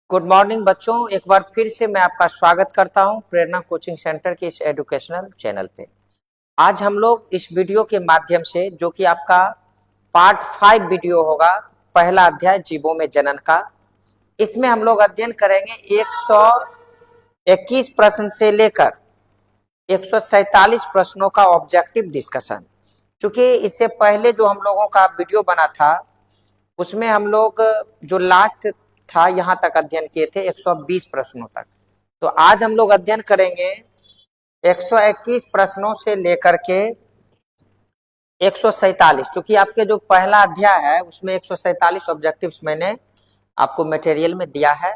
Good morning बच्चों, एक बार फिर से मैं आपका स्वागत करता हूं प्रेरणा कोचिंग सेंटर के इस एजुकेशनल चैनल पे। आज हम लोग इस वीडियो के माध्यम से, जो कि आपका पार्ट 5 वीडियो होगा, पहला अध्याय जीवों में जनन का, इसमें हम लोग अध्ययन करेंगे 121 प्रश्न से लेकर 147 प्रश्नों का ऑब्जेक्टिव डिस्कशन। क्योंकि इससे पहले जो हम लोगों का वीडियो बना था उसमें हम लोग जो लास्ट था यहाँ तक अध्ययन किए थे 120 प्रश्नों तक। तो आज हम लोग अध्ययन करेंगे 121 प्रश्नों से लेकर के 147। चूंकि आपके जो पहला अध्याय है उसमें 147 ऑब्जेक्टिव्स मैंने आपको मटेरियल में दिया है।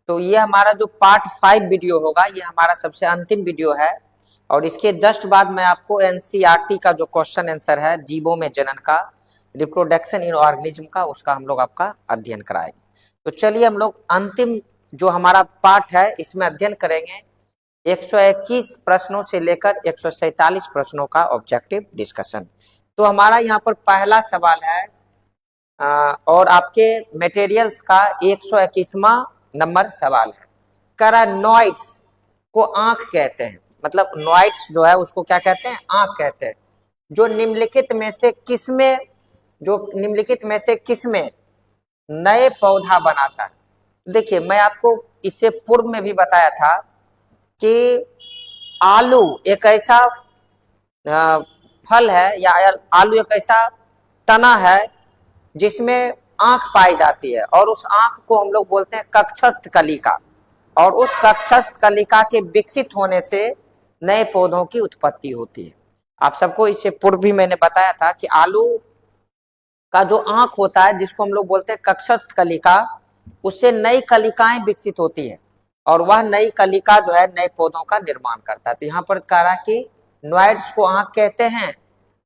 तो ये हमारा जो पार्ट 5 वीडियो होगा ये हमारा सबसे अंतिम वीडियो है, और इसके जस्ट बाद मैं आपको एनसीईआरटी का जो क्वेश्चन आंसर है जीवों में जनन का, रिप्रोडक्शन इन ऑर्गेनिज्म का, उसका हम लोग आपका अध्ययन कराएंगे। तो चलिए हम लोग अंतिम जो हमारा पार्ट है इसमें अध्ययन करेंगे 121 प्रश्नों से लेकर 147 प्रश्नों का ऑब्जेक्टिव डिस्कशन। तो हमारा यहाँ पर पहला सवाल है और आपके मटेरियल्स का 121वां नंबर सवाल है। कैरानोइड्स को आंख कहते हैं, मतलब नोइड्स जो है उसको क्या कहते हैं? आंख कहते हैं। जो निम्नलिखित में से किसमें नए पौधा बनाता है? देखिए, मैं आपको इससे पूर्व में भी बताया था कि आलू एक ऐसा फल है, या आलू एक ऐसा तना है जिसमें आंख पाई जाती है, और उस आंख को हम लोग बोलते हैं कक्षस्थ कलिका, और उस कक्षस्थ कलिका के विकसित होने से नए पौधों की उत्पत्ति होती है। आप सबको इससे पूर्व भी मैंने बताया था कि आलू का जो आंख होता है जिसको हम लोग बोलते हैं कक्षस्थ कलिका, उससे नई कलिकाएं विकसित होती है, और वह नई कलिका जो है नए पौधों का निर्माण करता है। तो यहाँ पर कह रहा कि नोइड्स को आंख कहते हैं,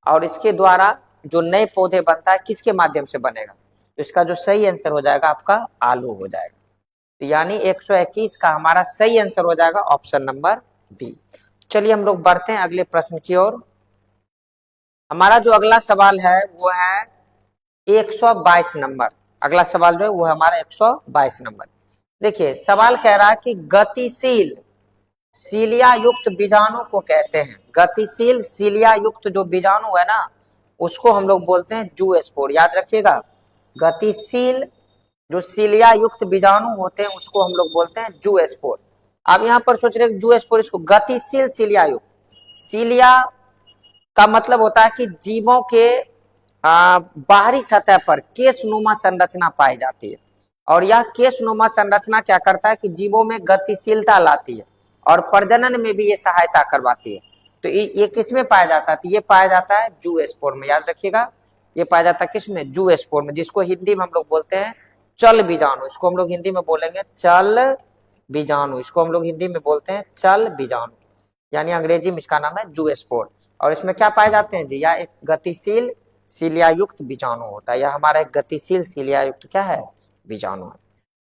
और इसके द्वारा जो नए पौधे बनता है किसके माध्यम से बनेगा? तो इसका जो सही आंसर हो जाएगा आपका आलू हो जाएगा। तो यानी 121 का हमारा सही आंसर हो जाएगा ऑप्शन नंबर बी। चलिए हम लोग बढ़ते हैं अगले प्रश्न की ओर। हमारा जो अगला सवाल है वो है 122 नंबर। अगला सवाल जो है वो हमारा 122 नंबर। देखिए, सवाल कह रहा है कि गतिशील सीलिया युक्त बीजाणु को कहते हैं। गतिशील सीलिया युक्त जो बीजाणु है ना, उसको हम लोग बोलते हैं जूस्पोर। याद रखिएगा, गतिशील जो सीलिया युक्त बीजाणु होते हैं उसको हम लोग बोलते हैं जूस्पोर। आप यहाँ पर सोच रहे जूस्पोर, इसको गतिशील सीलिया युक्त। सीलिया का मतलब होता है कि जीवों के बाहरी सतह पर केशनुमा संरचना पाई जाती है, और यह केशनुमा संरचना क्या करता है कि जीवों में गतिशीलता लाती है और प्रजनन में भी ये सहायता करवाती है। तो ये किस में पाया जाता है? तो ये पाया जाता है जूस्पोर में। याद रखिएगा, ये पाया जाता है किस में? जूस्पोर में, जिसको हिंदी में हम लोग बोलते हैं चल बीजाणु। इसको हम लोग हिंदी में बोलेंगे चल बीजाणु। इसको हम लोग हिंदी में बोलते हैं चल बीजाणु, यानी अंग्रेजी में इसका नाम है जूस्पोर। और इसमें क्या पाए जाते हैं जी? या एक गतिशील सीलिया युक्त बीजाणु होता है। यह हमारा एक गतिशील सीलिया युक्त क्या है? बीजाणु है।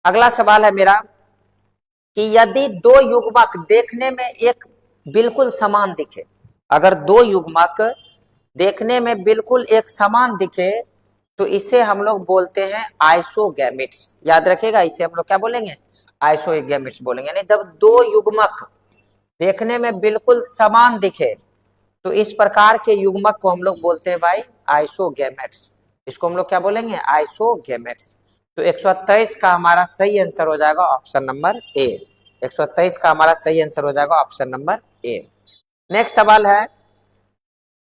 अगला सवाल है मेरा कि यदि दो युग्मक देखने में एक बिल्कुल समान दिखे, अगर दो युग्मक देखने में बिल्कुल एक समान दिखे तो इसे हम लोग बोलते हैं आइसोगैमेट्स। याद रखिएगा, इसे हम लोग क्या बोलेंगे? आइसोगैमेट्स बोलेंगे। यानी जब दो युग्मक देखने में बिल्कुल समान दिखे तो इस प्रकार के युग्मक को हम लोग बोलते हैं भाई आइसोगैमेट्स। इसको हम लोग क्या बोलेंगे? आइसोगैमेट्स। तो 123 का हमारा सही आंसर हो जाएगा ऑप्शन नंबर ए। 123 का हमारा सही आंसर हो जाएगा ऑप्शन नंबर ए। नेक्स्ट सवाल है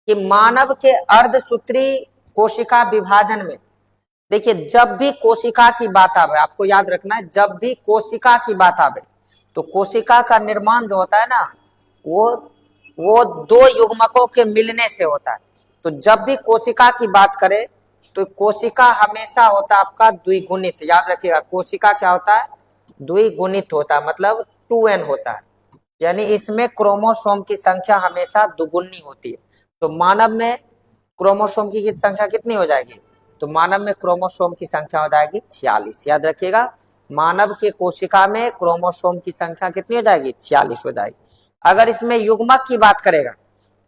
कि मानव के अर्धसूत्री कोशिका विभाजन में, देखिए जब भी कोशिका की बात आवे, आपको याद रखना है, जब भी कोशिका की बात आवे तो कोशिका का निर्माण जो होता है ना, वो दो युग्मकों के मिलने से होता है। तो जब भी कोशिका की बात करें तो कोशिका हमेशा होता है आपका द्विगुणित। याद रखिएगा, कोशिका क्या होता है? द्विगुणित होता है, मतलब 2n होता है। यानी इसमें क्रोमोसोम की संख्या हमेशा दुगुनी होती है। तो मानव में क्रोमोसोम की संख्या कितनी हो जाएगी? तो मानव में क्रोमोसोम की संख्या हो जाएगी 46। याद रखिएगा, मानव के कोशिका में क्रोमोसोम की संख्या कितनी हो जाएगी? 46 हो जाएगी। अगर इसमें युग्मक की बात करेगा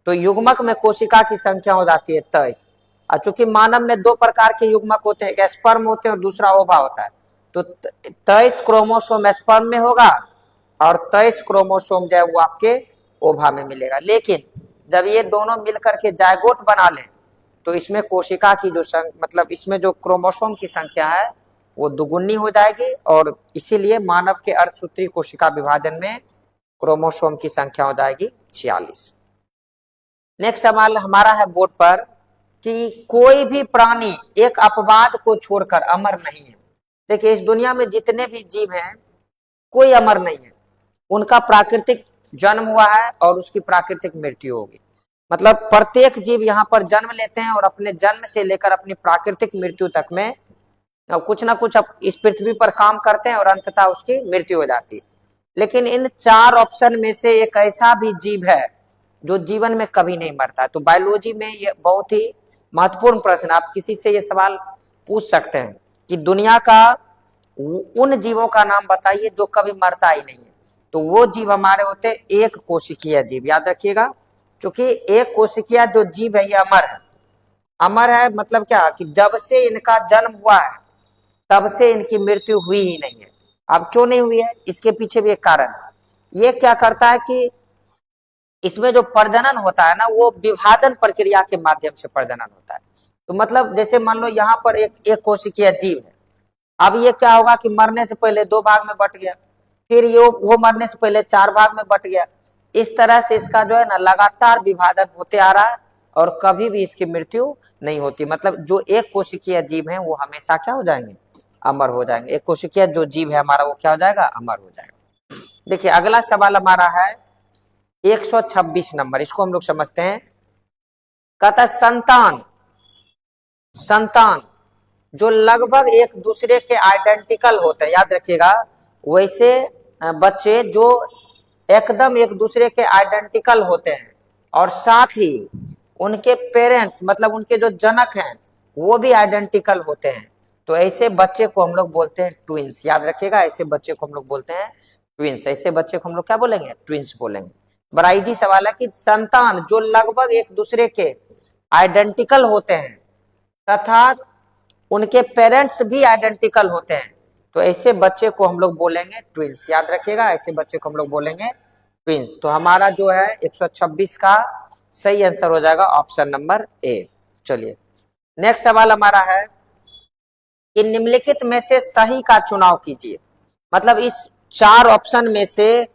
तो युग्मक में कोशिका की संख्या हो जाती है 23। और चूंकि मानव में दो प्रकार के युग्मक होते हैं, एक स्पर्म होते हैं और दूसरा ओवा होता है। तो 23 क्रोमोसोम स्पर्म में होगा और 23 क्रोमोसोम जो है वो आपके ओवा में मिलेगा। लेकिन जब ये दोनों मिलकर के जायगोट बना लें तो इसमें कोशिका की जो मतलब इसमें जो क्रोमोसोम की संख्या है वो दुगुनी हो जाएगी, और इसीलिए मानव के अर्धसूत्री कोशिका विभाजन में क्रोमोसोम की संख्या हो जाएगी 46। नेक्स्ट सवाल हमारा है बोर्ड पर कि कोई भी प्राणी एक अपवाद को छोड़कर अमर नहीं है। देखिए, इस दुनिया में जितने भी जीव हैं कोई अमर नहीं है, उनका प्राकृतिक जन्म हुआ है और उसकी प्राकृतिक मृत्यु होगी। मतलब प्रत्येक जीव यहाँ पर जन्म लेते हैं और अपने जन्म से लेकर अपनी प्राकृतिक मृत्यु तक में कुछ ना कुछ इस पृथ्वी पर काम करते हैं और अंततः उसकी मृत्यु हो जाती है। लेकिन इन 4 ऑप्शन में से एक ऐसा भी जीव है जो जीवन में कभी नहीं मरता। तो बायोलॉजी में ये बहुत ही महत्वपूर्ण प्रश्न, आप किसी से ये सवाल पूछ सकते हैं कि दुनिया का उन जीवों का नाम बताइए जो कभी मरता ही नहीं है। तो वो जीव हमारे होते हैं एक कोशिकीय जीव। याद रखिएगा, क्योंकि एक कोशिकीय जो जीव है ये अमर है। अमर है मतलब क्या कि जब से इनका जन्म हुआ है तब से इनकी मृत्यु हुई ही नहीं है। अब क्यों नहीं हुई है, इसके पीछे भी एक कारण। ये क्या करता है कि इसमें जो प्रजनन होता है ना वो विभाजन प्रक्रिया के माध्यम से प्रजनन होता है। तो मतलब जैसे मान लो यहाँ पर एक कोशिकीय जीव है, अब ये क्या होगा कि मरने से पहले 2 भाग में बट गया, फिर ये वो मरने से पहले 4 भाग में बट गया। इस तरह से इसका जो है ना लगातार विभाजन होते आ रहा है और कभी भी इसकी मृत्यु नहीं होती। मतलब जो एक कोशिकीय जीव है वो हमेशा क्या हो जाएंगे, अमर हो जाएंगे। एक कोशिकीय जो जीव है हमारा वो क्या हो जाएगा, अमर हो जाएगा। देखिए अगला सवाल हमारा है 126 नंबर, इसको हम लोग समझते हैं। कहता है संतान जो लगभग एक दूसरे के आइडेंटिकल होते हैं। याद रखिएगा, वैसे बच्चे जो एकदम एक दूसरे के आइडेंटिकल होते हैं और साथ ही उनके पेरेंट्स मतलब उनके जो जनक हैं वो भी आइडेंटिकल होते हैं, तो ऐसे बच्चे को हम लोग बोलते हैं ट्विंस। याद रखिएगा, ऐसे बच्चे को हम लोग बोलते हैं ट्विंस। ऐसे बच्चे को हम लोग क्या बोलेंगे, ट्विंस बोलेंगे। बड़ा इजी सवाल है कि संतान जो लगभग एक दूसरे के आइडेंटिकल होते हैं तथा उनके पेरेंट्स भी आइडेंटिकल होते हैं, तो ऐसे बच्चे को हम लोग बोलेंगे ट्विंस। याद रखिएगा, ऐसे बच्चे को हम लोग बोलेंगे ट्विंस। तो हमारा जो है 126 का सही आंसर हो जाएगा ऑप्शन नंबर ए। चलिए नेक्स्ट सवाल हमारा है कि निम्नलिखित में से सही का चुनाव कीजिए। मतलब इस 4 ऑप्शन में से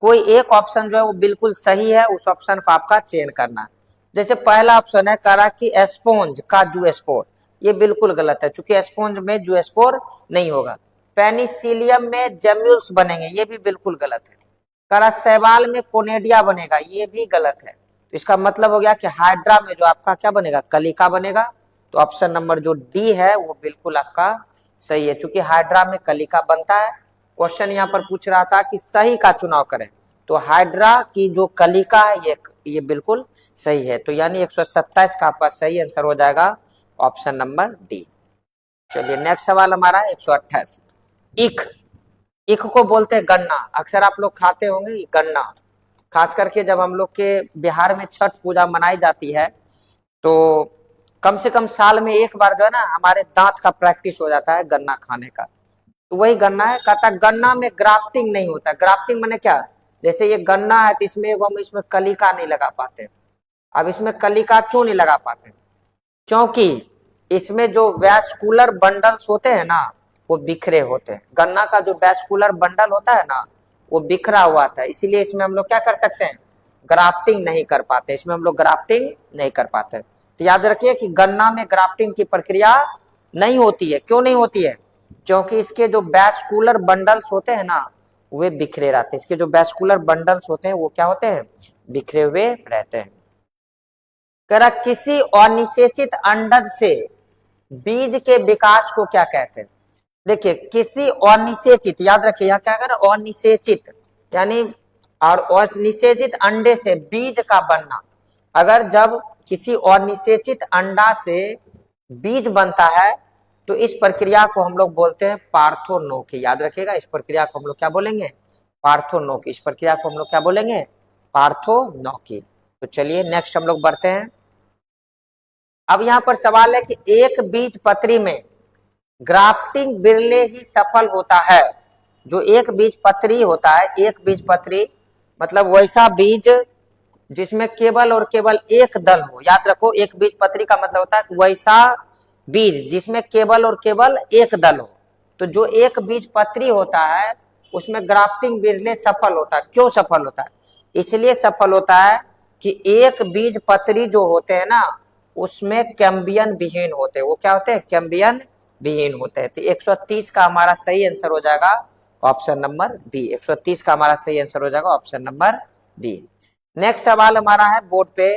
कोई एक ऑप्शन जो है वो बिल्कुल सही है, उस ऑप्शन को आपका चयन करना। जैसे पहला ऑप्शन है करा कि एस्पोंज का जूस्पोर, ये बिल्कुल गलत है क्योंकि एस्पोंज में जूस्पोर नहीं होगा। पेनिसिलियम में जेम्यूल्स बनेंगे, ये भी बिल्कुल गलत है। करा शैवाल में कोनेडिया बनेगा, ये भी गलत है। तो इसका मतलब हो गया कि हाइड्रा में जो आपका क्या बनेगा, कलिका बनेगा। तो ऑप्शन नंबर जो डी है वो बिल्कुल आपका सही है, क्योंकि हाइड्रा में कलिका बनता है। क्वेश्चन यहाँ पर पूछ रहा था कि सही का चुनाव करें, तो हाइड्रा की जो कलिका है ये बिल्कुल सही है। तो यानी 127 का आपका सही आंसर हो जाएगा ऑप्शन नंबर डी। चलिए नेक्स्ट सवाल हमारा है 128। इख को बोलते हैं गन्ना। अक्सर आप लोग खाते होंगे गन्ना, खास करके जब हम लोग के बिहार में छठ पूजा मनाई जाती है तो कम से कम साल में एक बार जो है ना हमारे दांत का प्रैक्टिस हो जाता है गन्ना खाने का। तो वही गन्ना है। कहता गन्ना में ग्राफ्टिंग नहीं होता। ग्राफ्टिंग माने क्या, जैसे ये गन्ना है तो इसमें हम इसमें कलिका नहीं लगा पाते। अब इसमें कलिका क्यों नहीं लगा पाते, क्योंकि इसमें जो वैस्कुलर बंडल्स होते हैं ना वो बिखरे होते हैं। गन्ना का जो वैस्कुलर बंडल होता है ना वो बिखरा हुआ था, इसीलिए इसमें हम लोग क्या कर सकते हैं, ग्राफ्टिंग नहीं कर पाते। इसमें हम लोग ग्राफ्टिंग नहीं कर पाते। तो याद रखिए कि गन्ना में ग्राफ्टिंग की प्रक्रिया नहीं होती है। क्यों नहीं होती है, क्योंकि इसके जो वैस्कुलर बंडल्स होते हैं ना वे बिखरे रहते हैं। इसके जो वैस्कुलर बंडल्स होते हैं वो क्या होते हैं, बिखरे हुए रहते हैं। करा किसी अनिषेचित अंडज से बीज के विकास को क्या कहते हैं। देखिए किसी अनिषेचित, याद रखिए यहाँ क्या कर अनिषेचित यानी और अनिषेचित अंडे से बीज का बनना। अगर जब किसी अनिषेचित अंडा से बीज बनता है तो इस प्रक्रिया को हम लोग बोलते हैं पार्थोनोकी। याद रखिएगा, इस प्रक्रिया को हम लोग क्या बोलेंगे, पार्थोनोकी। इस प्रक्रिया को हम लोग क्या बोलेंगे, पार्थोनोकी। तो चलिए नेक्स्ट हम लोग बढ़ते हैं। अब यहाँ पर सवाल है कि एक बीज पत्री में ग्राफ्टिंग बिरले ही सफल होता है। जो एक बीज पत्री होता है, एक बीज पत्री मतलब वैसा बीज जिसमें केवल और केवल एक दल हो। याद रखो, एक बीज पत्री का मतलब होता है वैसा बीज जिसमें केवल और केवल एक दल हो। तो जो एक बीज पत्री होता है उसमें ग्राफ्टिंग बिरले सफल होता है। क्यों सफल होता है? इसलिए सफल होता है कि एक बीज पत्री जो होते हैं ना उसमें कैम्बियन विहीन होते हैं। वो क्या होते हैं? कैम्बियन विहीन होते हैं। तो 130 का हमारा सही आंसर हो जाएगा ऑप्शन नंबर बी। 130 का हमारा सही आंसर हो जाएगा ऑप्शन नंबर बी। नेक्स्ट सवाल हमारा है बोर्ड पे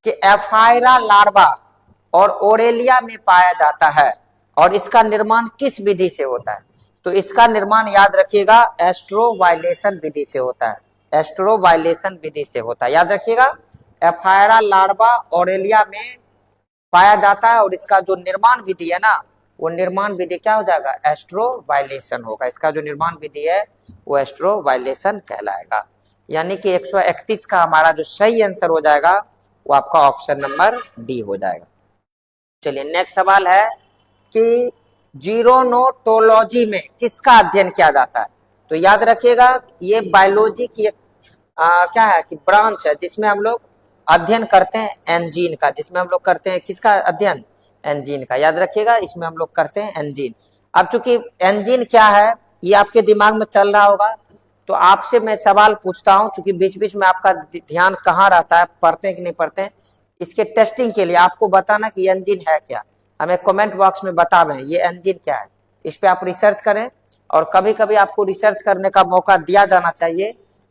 कि एफायरा लार्वा और ओरेलिया में पाया जाता है और इसका निर्माण किस विधि से होता है? तो इसका निर्माण याद रखिएगा एस्ट्रोवाइलेशन विधि से होता है। एस्ट्रोवाइलेशन विधि से होता है, याद रखिएगा। एफायरा लार्वा ओरेलिया में पाया जाता है और इसका जो निर्माण विधि है ना वो निर्माण विधि क्या हो जाएगा? एस्ट्रोवाइलेशन होगा। इसका जो निर्माण विधि है वो एस्ट्रोवाइलेशन कहलाएगा। यानी कि 131 का हमारा जो सही आंसर हो जाएगा वो आपका ऑप्शन नंबर डी हो जाएगा। चलिए नेक्स्ट सवाल है कि जीरोनोटोलॉजी में किसका अध्ययन किया जाता है? तो याद रखिएगा ये बायोलॉजी की एक क्या है कि ब्रांच है जिसमें हम लोग अध्ययन करते हैं एंजीन का। जिसमें हम लोग करते हैं किसका अध्ययन? एंजीन का। याद रखिएगा इसमें हम लोग करते हैं एंजीन। अब चूंकि एंजीन क्या है ये आपके दिमाग में चल रहा होगा तो आपसे मैं सवाल पूछता हूं, चूंकि बीच बीच में आपका ध्यान कहाँ रहता है, पढ़ते हैं कि नहीं पढ़ते हैं। इसके टेस्टिंग के लिए आपको बताना कि एंजीन है क्या। हमें कमेंट बॉक्स में बतावें ये एंजीन क्या है। इस पे आप रिसर्च करें और कभी कभी आपको रिसर्च करने का मौका दिया जाना चाहिए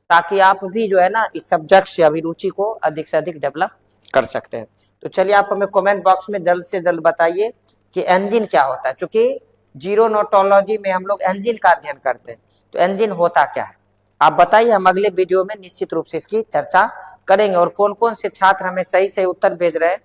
ताकि आप भी जो है ना इस सब्जेक्ट से अभिरुचि को अधिक से अधिक डेवलप कर सकते हैं। तो चलिए आप हमें कमेंट बॉक्स में जल्द से जल्द बताइए कि एंजीन क्या होता है। क्योंकि जीरोनोटोलॉजी में हम लोग एंजीन का अध्ययन करते हैं तो एंजीन होता क्या है आप बताइए। हम अगले वीडियो में निश्चित रूप से इसकी चर्चा करेंगे और कौन कौन से छात्र हमें सही सही उत्तर भेज रहे हैं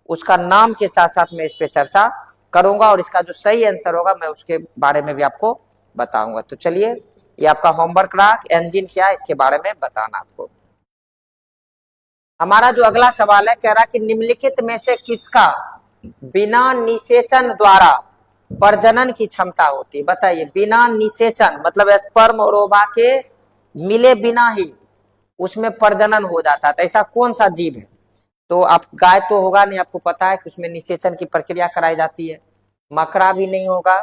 उसका नाम के साथ साथ मैं इस पे चर्चा करूंगा और इसका जो सही आंसर होगा मैं उसके बारे में भी आपको बताऊंगा। तो चलिए ये आपका होमवर्क रहा, एंजीन क्या है इसके बारे में बताना आपको। हमारा जो अगला सवाल है कह रहा कि निम्नलिखित में से किसका बिना निषेचन द्वारा प्रजनन की क्षमता होती है? बताइए। बिना निषेचन मतलब स्पर्म और ओवा के मिले बिना ही उसमें प्रजनन हो जाता है। तो ऐसा कौन सा जीव है? तो आप गाय तो होगा नहीं, आपको पता है कि उसमें निषेचन की प्रक्रिया कराई जाती है। मकड़ा भी नहीं होगा।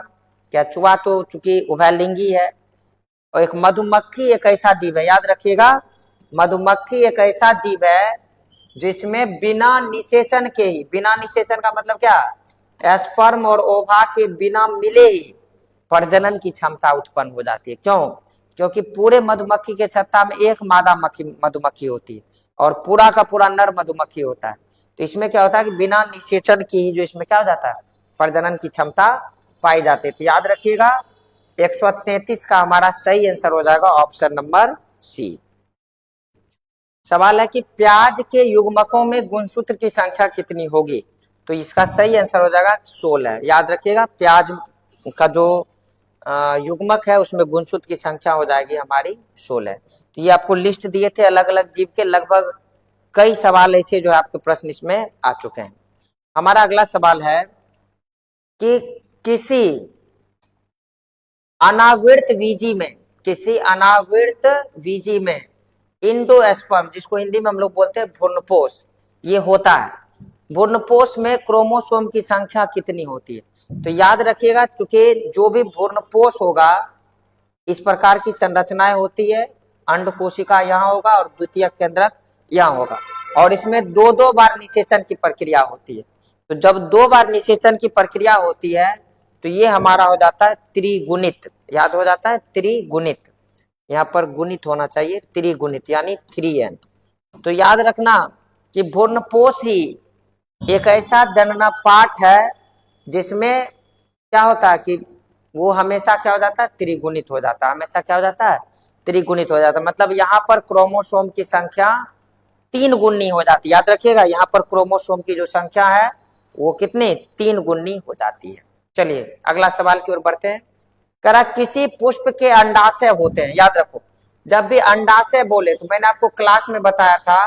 क्या चूहा तो चूंकि उभयलिंगी है। और एक मधुमक्खी एक ऐसा जीव है, याद रखिएगा मधुमक्खी एक ऐसा जीव है जिसमें बिना निषेचन के ही, बिना निषेचन का मतलब क्या? स्पर्म और ओवा के बिना मिले ही प्रजनन की क्षमता उत्पन्न हो जाती है। क्यों? क्योंकि पूरे मधुमक्खी के छत्ता में एक मादा मधुमक्खी होती है और पूरा का पूरा नर मधुमक्खी होता है। तो इसमें क्या होता है कि बिना निषेचन की ही जो इसमें क्या हो जाता है? प्रजनन की क्षमता पाई जाती है। तो याद रखिएगा 133 का हमारा सही आंसर हो जाएगा ऑप्शन नंबर सी। सवाल है कि प्याज के युग्मकों में गुणसूत्र की संख्या कितनी होगी? तो इसका सही आंसर हो जाएगा 16। याद रखिएगा प्याज का जो युग्मक है उसमें गुणसूत्र की संख्या हो जाएगी हमारी 16। तो ये आपको लिस्ट दिए थे अलग अलग जीव के, लगभग कई सवाल ऐसे जो है आपके प्रश्न इसमें आ चुके हैं। हमारा अगला सवाल है कि किसी अनावृत बीजी में, किसी अनावृत बीजी में इंडोस्पर्म जिसको हिंदी में हम लोग बोलते हैं भ्रूणपोष, ये होता है। भ्रूणपोष में क्रोमोसोम की संख्या कितनी होती है? तो याद रखिएगा चूंकि जो भी भ्रूणपोष होगा इस प्रकार की संरचनाएं होती है। अंड कोशिका यहाँ होगा और द्वितीयक केंद्रक यहाँ होगा और इसमें दो दो बार निषेचन की प्रक्रिया होती है। तो जब दो बार निषेचन की प्रक्रिया होती है तो ये हमारा हो जाता है त्रिगुणित। याद हो जाता है त्रिगुणित, यहाँ पर गुणित होना चाहिए, त्रिगुणित यानी 3n। तो याद रखना कि भ्रूणपोष ही एक ऐसा जनना पाठ है जिसमें क्या होता है कि वो हमेशा क्या हो जाता है? त्रिगुणित हो जाता है। हमेशा क्या हो जाता है? त्रिगुणित हो जाता है। मतलब यहाँ पर क्रोमोसोम की संख्या 3 गुनी हो जाती है। याद रखिएगा यहाँ पर क्रोमोसोम की जो संख्या है वो कितनी? 3 गुनी हो जाती है। चलिए अगला सवाल की ओर बढ़ते हैं। कह रहा किसी पुष्प के अंडाशय होते हैं। याद रखो जब भी अंडाशय बोले तो मैंने आपको क्लास में बताया था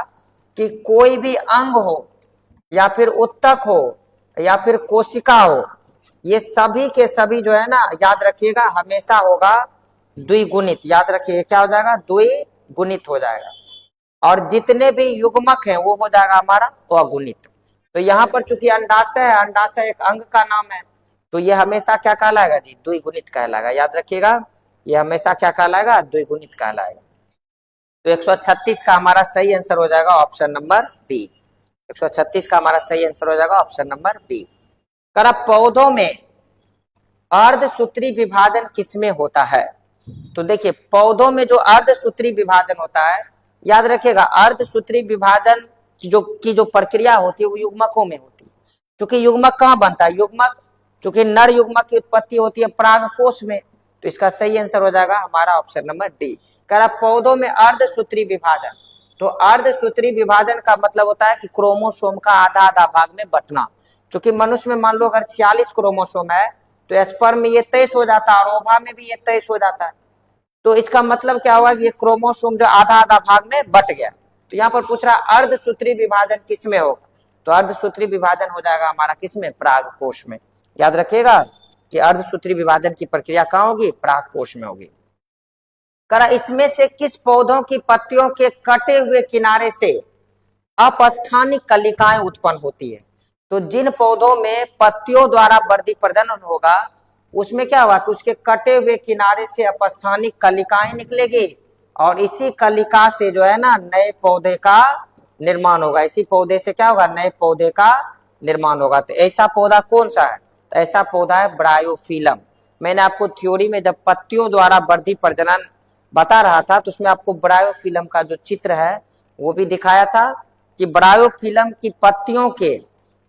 कि कोई भी अंग हो या फिर उत्तक हो या फिर कोशिका हो ये सभी के सभी जो है ना, याद रखिएगा, हमेशा होगा द्विगुणित। याद रखिए क्या हो जाएगा, द्विगुणित हो जाएगा। और जितने भी युग्मक हैं वो हो जाएगा हमारा अगुणित। तो यहाँ पर चूंकि अंडाशय है, अंडाशय एक अंग का नाम है, तो ये हमेशा क्या कहलाएगा जी, द्विगुणित कहलाएगा। याद रखिएगा, ये हमेशा क्या कहलाएगा, द्विगुणित कहलाएगा। तो 136 का हमारा सही आंसर हो जाएगा ऑप्शन नंबर बी। 136 का हमारा सही आंसर हो जाएगा ऑप्शन नंबर बी। कर पौधों में अर्धसूत्री विभाजन किसमें होता है? तो देखिए पौधों में जो अर्धसूत्री विभाजन होता है, याद रखिएगा, अर्धसूत्री विभाजन की जो प्रक्रिया होती है वो युग्मकों में होती है। क्योंकि युग्मक कहाँ बनता है, युग्मक क्योंकि नर युग्मक की उत्पत्ति होती है परागकोश में, तो इसका सही आंसर हो जाएगा हमारा ऑप्शन नंबर डी। कह रहा पौधों में अर्धसूत्री विभाजन, तो अर्धसूत्री विभाजन का मतलब होता है कि क्रोमोसोम का आधा आधा भाग में बंटना। क्योंकि मनुष्य में मान लो अगर 46 क्रोमोसोम है तो स्पर्म में ये 23 हो जाता है और ओवा में भी ये 23 हो जाता है। तो इसका मतलब क्या हुआ कि ये क्रोमोसोम जो आधा आधा भाग में बट गया। तो यहाँ पर पूछ रहा अर्धसूत्री विभाजन किसमें होगा, तो अर्धसूत्री विभाजन हो जाएगा हमारा किसमें, परागकोश में। याद रखिएगा कि अर्धसूत्री विभाजन की प्रक्रिया कहाँ होगी, परागकोश में होगी। करा इसमें से किस पौधों की पत्तियों के कटे हुए किनारे से अपस्थानिक कलिकाएं उत्पन्न होती है? तो जिन पौधों में पत्तियों द्वारा वर्धी प्रजनन होगा उसमें क्या होगा कि उसके कटे हुए किनारे से अपस्थानिक कलिकाएं निकलेगी और इसी कलिका से जो है ना नए पौधे का निर्माण होगा। इसी पौधे से क्या होगा, नए पौधे का निर्माण होगा। तो ऐसा पौधा कौन सा है, तो ऐसा पौधा है ब्रायोफिलम। मैंने आपको थ्योरी में जब पत्तियों द्वारा वर्धी प्रजनन बता रहा था तो उसमें आपको ब्रायोफिलम का जो चित्र है वो भी दिखाया था कि ब्रायोफिलम की पत्तियों के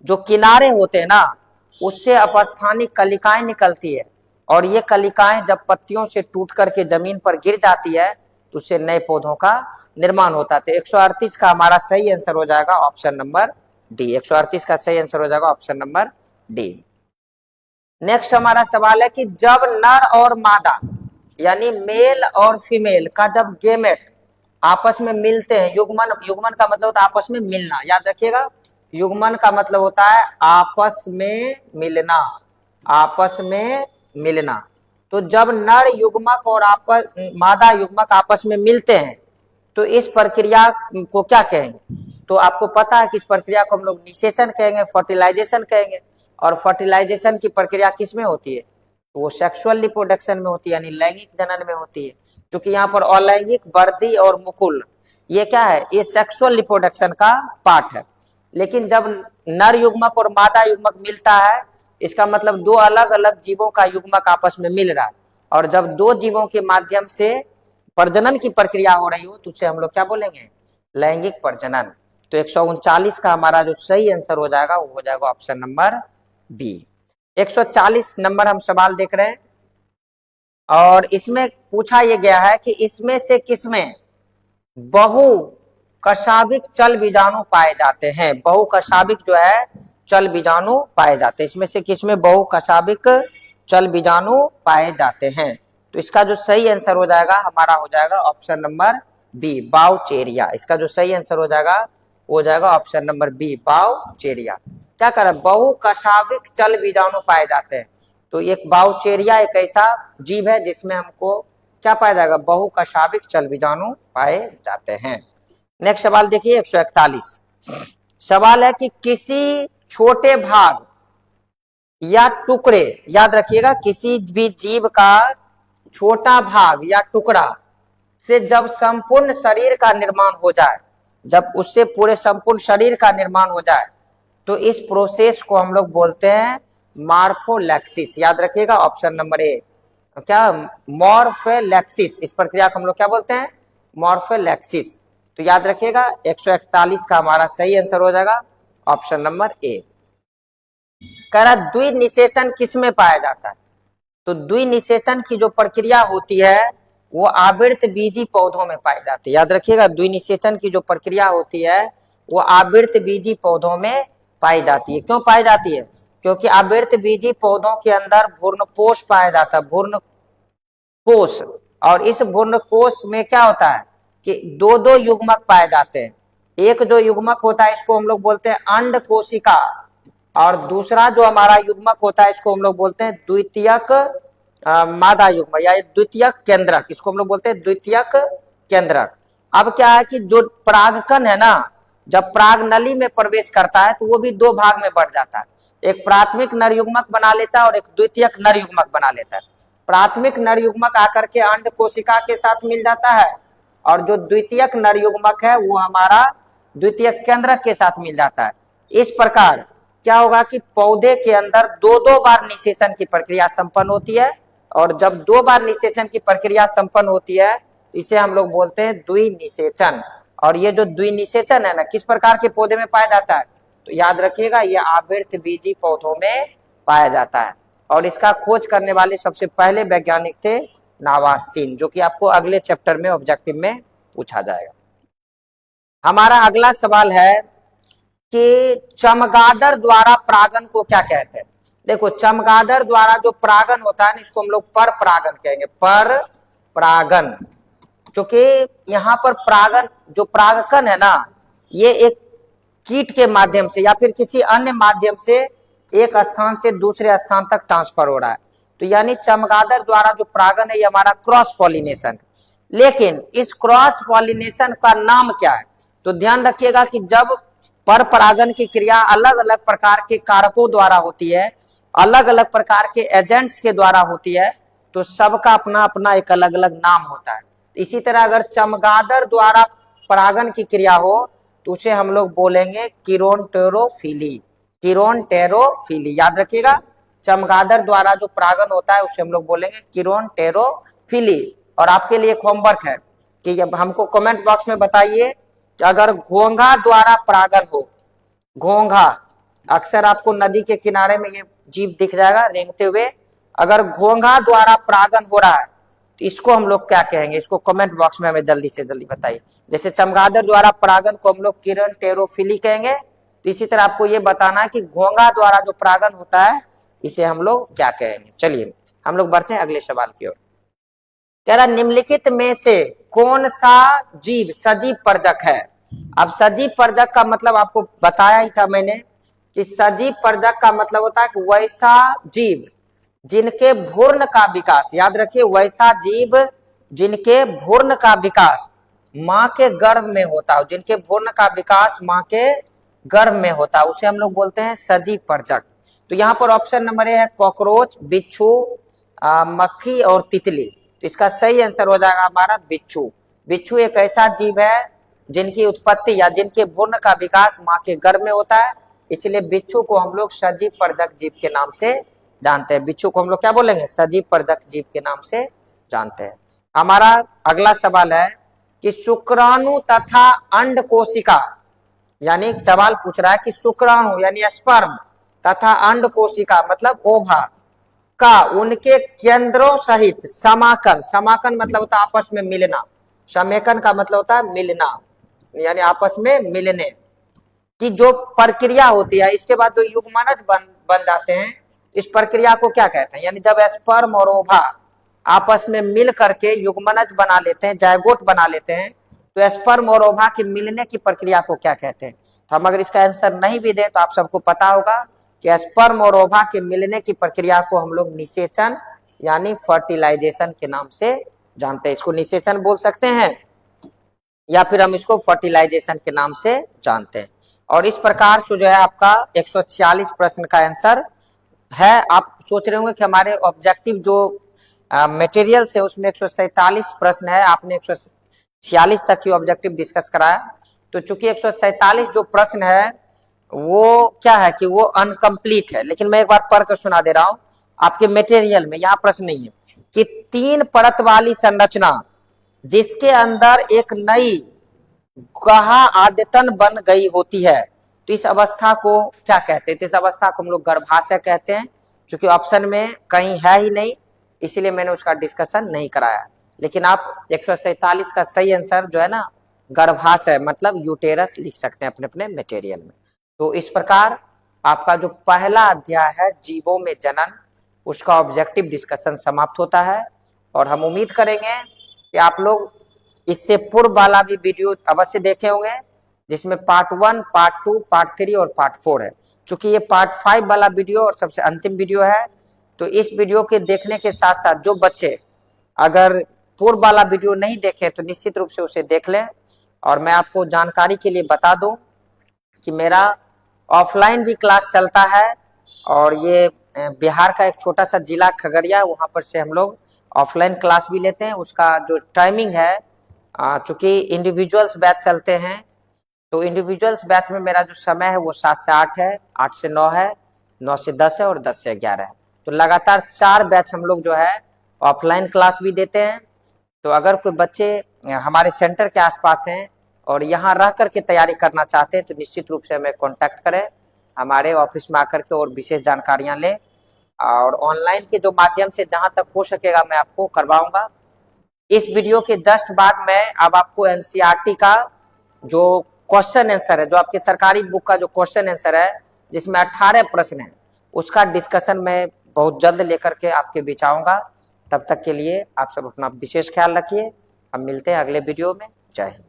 जो किनारे होते हैं ना उससे अपस्थानिक कलिकाएं निकलती है और ये कलिकाएं जब पत्तियों से टूट करके जमीन पर गिर जाती है तो उससे नए पौधों का निर्माण होता है। तो 138 का हमारा सही आंसर हो जाएगा ऑप्शन नंबर डी। 138 का सही आंसर हो जाएगा ऑप्शन नंबर डी। नेक्स्ट हमारा सवाल है कि जब नर और मादा यानी मेल और फीमेल का जब गेमेट आपस में मिलते हैं, युग्मन, युग्मन का मतलब होता है आपस में मिलना। याद रखिएगा, युग्मन का मतलब होता है आपस में मिलना, आपस में मिलना। तो जब नर युग्मक और मादा युग्मक आपस में मिलते हैं तो इस प्रक्रिया को क्या कहेंगे? तो आपको पता है कि इस प्रक्रिया को हम लोग निषेचन कहेंगे, फर्टिलाइजेशन कहेंगे। और फर्टिलाइजेशन की प्रक्रिया किस में होती है, तो वो सेक्सुअल रिप्रोडक्शन में होती है, यानी लैंगिक जनन में होती है। क्योंकि यहाँ पर अलैंगिक वृद्धि और मुकुल ये क्या है, ये सेक्सुअल रिप्रोडक्शन का पार्ट है। लेकिन जब नर युग्मक और मादा युग्मक मिलता है इसका मतलब दो अलग अलग जीवों का युग्मक आपस में मिल रहा है। और जब दो जीवों के माध्यम से प्रजनन की प्रक्रिया हो रही हो तो उसे हम लोग क्या बोलेंगे, लैंगिक प्रजनन। तो 139 का हमारा जो सही आंसर हो जाएगा वो हो जाएगा ऑप्शन नंबर बी। 140 नंबर हम सवाल देख रहे हैं और इसमें पूछा यह गया है कि इसमें से किसमें बहु कशाभिक चल बीजाणु पाए जाते हैं। बहु कशाभिक जो है चल बीजाणु पाए जाते हैं, इसमें से किसमें बहु कशाभिक चल बीजाणु पाए जाते हैं? तो इसका जो सही आंसर हो जाएगा हमारा हो जाएगा ऑप्शन नंबर बी, बाउचेरिया। इसका जो सही आंसर हो जाएगा वो हो जाएगा ऑप्शन नंबर बी, बाउचेरिया। क्या कर बहु कशाभिक चल बीजाणु पाए जाते हैं, तो एक बाउचेरिया एक ऐसा जीव है जिसमें हमको क्या पाया जाएगा, बहु कशाभिक चल बीजाणु पाए जाते हैं। नेक्स्ट सवाल देखिए 141 सवाल है कि किसी छोटे भाग या टुकड़े, याद रखिएगा किसी भी जीव का छोटा भाग या टुकड़ा से जब संपूर्ण शरीर का निर्माण हो जाए, जब उससे पूरे संपूर्ण शरीर का निर्माण हो जाए तो इस प्रोसेस को हम लोग बोलते हैं मॉर्फोलैक्सिस। याद रखिएगा ऑप्शन नंबर ए, क्या, मॉर्फोलैक्सिस। इस प्रक्रिया को हम लोग क्या बोलते हैं, मॉर्फोलैक्सिस। तो याद रखिएगा 141 का हमारा सही आंसर हो जाएगा ऑप्शन नंबर ए। कह रहा द्विनिषेचन किस में पाया जाता है? तो द्विनिषेचन की जो प्रक्रिया होती है वो आवृत बीजी पौधों में पाई जाती है। याद रखिएगा द्विनिषेचन की जो प्रक्रिया होती है वो आवृत बीजी पौधों में पाई जाती है। क्यों पाई जाती है? क्योंकि आवृत बीजी पौधों के अंदर भ्रूणपोष पाया जाता है, भ्रूणकोष। और इस भ्रूणकोष में क्या होता है कि दो दो युग्मक पाए जाते हैं। एक जो युग्मक होता है इसको हम लोग बोलते हैं अंड कोशिका, और दूसरा जो हमारा युग्मक होता है इसको हम लोग बोलते हैं द्वितीयक मादा युग्मक या द्वितीयक केंद्रक, इसको हम लोग बोलते हैं द्वितीयक केंद्रक। अब क्या है कि जो परागकण है ना, जब पराग नली में प्रवेश करता है तो वो भी दो भाग में बढ़ जाता है, एक प्राथमिक नर युग्मक बना लेता है और एक द्वितीयक नर युग्मक बना लेता है। प्राथमिक नर युग्मक आकर के अंड कोशिका के साथ मिल जाता है और जो द्वितीयक नर युग्मक है वो हमारा द्वितीयक केंद्रक के साथ मिल जाता है। इस प्रकार क्या होगा कि पौधे के अंदर दो दो बार निषेचन की प्रक्रिया संपन्न होती है, और जब दो बार निषेचन की प्रक्रिया संपन्न होती है तो इसे हम लोग बोलते हैं द्विनिषेचन। और ये जो द्विनिषेचन है ना, किस प्रकार के पौधे में पाया जाता है, तो याद रखिएगा ये आवृतबीजी पौधों में पाया जाता है। और इसका खोज करने वाले सबसे पहले वैज्ञानिक थे नावासीन, जो कि आपको अगले चैप्टर में ऑब्जेक्टिव में पूछा जाएगा। हमारा अगला सवाल है कि चमगादड़ द्वारा परागन को क्या कहते हैं। देखो, चमगादड़ द्वारा जो परागन होता है ना, इसको हम लोग पर परागन कहेंगे, पर परागन। क्योंकि यहाँ पर परागन जो परागकण है ना, ये एक कीट के माध्यम से या फिर किसी अन्य माध्यम से एक स्थान से दूसरे स्थान तक ट्रांसफर हो रहा है। तो यानी चमगादड़ द्वारा जो परागन है ये हमारा क्रॉस पॉलिनेशन। लेकिन इस क्रॉस पॉलिनेशन का नाम क्या है, तो ध्यान रखिएगा कि जब पर परागन की क्रिया अलग अलग प्रकार के कारकों द्वारा होती है, अलग अलग प्रकार के एजेंट्स के द्वारा होती है, तो सबका अपना अपना एक अलग अलग नाम होता है। इसी तरह अगर चमगादड़ द्वारा परागन की क्रिया हो तो उसे हम लोग बोलेंगे किरोन्टेरोफिली, किरोन्टेरोफिली। याद रखिएगा, चमगादड़ द्वारा जो परागन होता है उसे हम लोग बोलेंगे किरोन्टेरोफिली। और आपके लिए एक होमवर्क है कि अब हमको कमेंट बॉक्स में बताइए कि अगर घोंघा द्वारा परागन हो, घोंघा अक्सर आपको नदी के किनारे में ये जीव दिख जाएगा रेंगते हुए, अगर घोंघा द्वारा परागन हो रहा है तो इसको हम लोग क्या कहेंगे, इसको कमेंट बॉक्स में हमें जल्दी से जल्दी बताइए। जैसे चमगादड़ द्वारा परागन को हम लोग किरोन्टेरोफिली कहेंगे, तो इसी तरह आपको ये बताना है कि घोंघा द्वारा जो परागन होता है इसे हम लोग क्या कहेंगे। चलिए हम लोग बढ़ते हैं अगले सवाल की ओर। कह रहा निम्नलिखित में से कौन सा जीव सजीव परजक है। अब सजीव परजक का मतलब आपको बताया ही था मैंने कि सजीव परजक का मतलब होता है कि वैसा जीव जिनके भ्रूण का विकास, याद रखिए, वैसा जीव जिनके भ्रूण का विकास माँ के गर्भ में होता है, जिनके भ्रूण का विकास माँ के गर्भ में होता है, उसे हम लोग बोलते हैं सजीव परजक। तो यहाँ पर ऑप्शन नंबर ए है कॉकरोच, बिच्छू, मक्खी और तितली। तो इसका सही आंसर हो जाएगा हमारा बिच्छू। बिच्छू एक ऐसा जीव है जिनकी उत्पत्ति या जिनके भ्रूण का विकास माँ के गर्भ में होता है, इसलिए बिच्छू को हम लोग सजीव परजक जीव के नाम से जानते हैं। बिच्छू को हम लोग क्या बोलेंगे, सजीव परजक जीव के नाम से जानते हैं। हमारा अगला सवाल है कि शुक्राणु तथा अंड कोशिका, यानी सवाल पूछ रहा है कि शुक्राणु यानी स्पर्म तथा अंड कोशिका मतलब ओवा का उनके केंद्रों सहित समाकन, समाकन मतलब होता है आपस में मिलना, समेकन का मतलब होता है मिलना, यानी आपस में मिलने की जो प्रक्रिया होती है, इसके बाद जो युग्मनज बन जाते हैं, इस प्रक्रिया को क्या कहते हैं। यानी जब स्पर्म और ओवा आपस में मिल करके युग्मनज बना लेते हैं, जायगोट बना लेते हैं, तो स्पर्म और ओवा की मिलने की प्रक्रिया को क्या कहते हैं। तो हम अगर इसका आंसर नहीं भी दें तो आप सबको पता होगा कि स्पर्म और ओवा के मिलने की प्रक्रिया को हम लोग निषेचन यानी फर्टिलाइजेशन के नाम से जानते हैं। इसको निषेचन बोल सकते हैं या फिर हम इसको फर्टिलाइजेशन के नाम से जानते हैं। और इस प्रकार से जो है आपका 146 प्रश्न का आंसर है। आप सोच रहे होंगे कि हमारे ऑब्जेक्टिव जो मटेरियल से उसमें 147 प्रश्न है, आपने 146 तक ही ऑब्जेक्टिव डिस्कस कराया। तो चूंकि 147 जो प्रश्न है वो क्या है कि वो अनकंप्लीट है, लेकिन मैं एक बार पढ़ कर सुना दे रहा हूं आपके मटेरियल में। यहाँ प्रश्न नहीं है कि 3 परत वाली संरचना जिसके अंदर एक नई गुहा आद्यतन बन गई होती है, तो इस अवस्था को क्या कहते हैं। तो इस अवस्था को हम लोग गर्भाशय कहते हैं। क्योंकि ऑप्शन में कहीं है ही नहीं, इसीलिए मैंने उसका डिस्कशन नहीं कराया। लेकिन आप 147 का सही आंसर जो है ना गर्भाशय मतलब यूटेरस लिख सकते हैं अपने अपने मटेरियल में। तो इस प्रकार आपका जो पहला अध्याय है जीवों में जनन, उसका ऑब्जेक्टिव डिस्कशन समाप्त होता है। और हम उम्मीद करेंगे कि आप लोग इससे पूर्व वाला भी वीडियो अवश्य देखे होंगे, जिसमें पार्ट 1, पार्ट 2, पार्ट 3 और पार्ट 4 है। चूंकि ये पार्ट 5 वाला वीडियो और सबसे अंतिम वीडियो है, तो इस वीडियो के देखने के साथ साथ जो बच्चे अगर पूर्व वाला वीडियो नहीं देखे तो निश्चित रूप से उसे देख लें। और मैं आपको जानकारी के लिए बता दूं कि मेरा ऑफलाइन भी क्लास चलता है, और ये बिहार का एक छोटा सा जिला खगड़िया, वहाँ पर से हम लोग ऑफलाइन क्लास भी लेते हैं। उसका जो टाइमिंग है, चूंकि इंडिविजुअल्स बैच चलते हैं, तो इंडिविजुअल्स बैच में मेरा जो समय है वो 7 से 8 है, 8 से 9 है, 9 से 10 है और 10 से 11 है। तो लगातार 4 बैच हम लोग जो है ऑफलाइन क्लास भी देते हैं। तो अगर कोई बच्चे हमारे सेंटर के आसपास हैं और यहाँ रह करके तैयारी करना चाहते हैं तो निश्चित रूप से हमें कांटेक्ट करें, हमारे ऑफिस में आकर के और विशेष जानकारियाँ लें। और ऑनलाइन के जो माध्यम से जहाँ तक हो सकेगा मैं आपको करवाऊंगा। इस वीडियो के जस्ट बाद मैं अब आपको एनसीईआरटी का जो क्वेश्चन आंसर है, जो आपके सरकारी बुक का जो क्वेश्चन आंसर है जिसमें 18 प्रश्न है, उसका डिस्कशन मैं बहुत जल्द लेकर के आपके बीच आऊंगा। तब तक के लिए आप सब अपना विशेष ख्याल रखिए। हम मिलते हैं अगले वीडियो में। जय हिंद।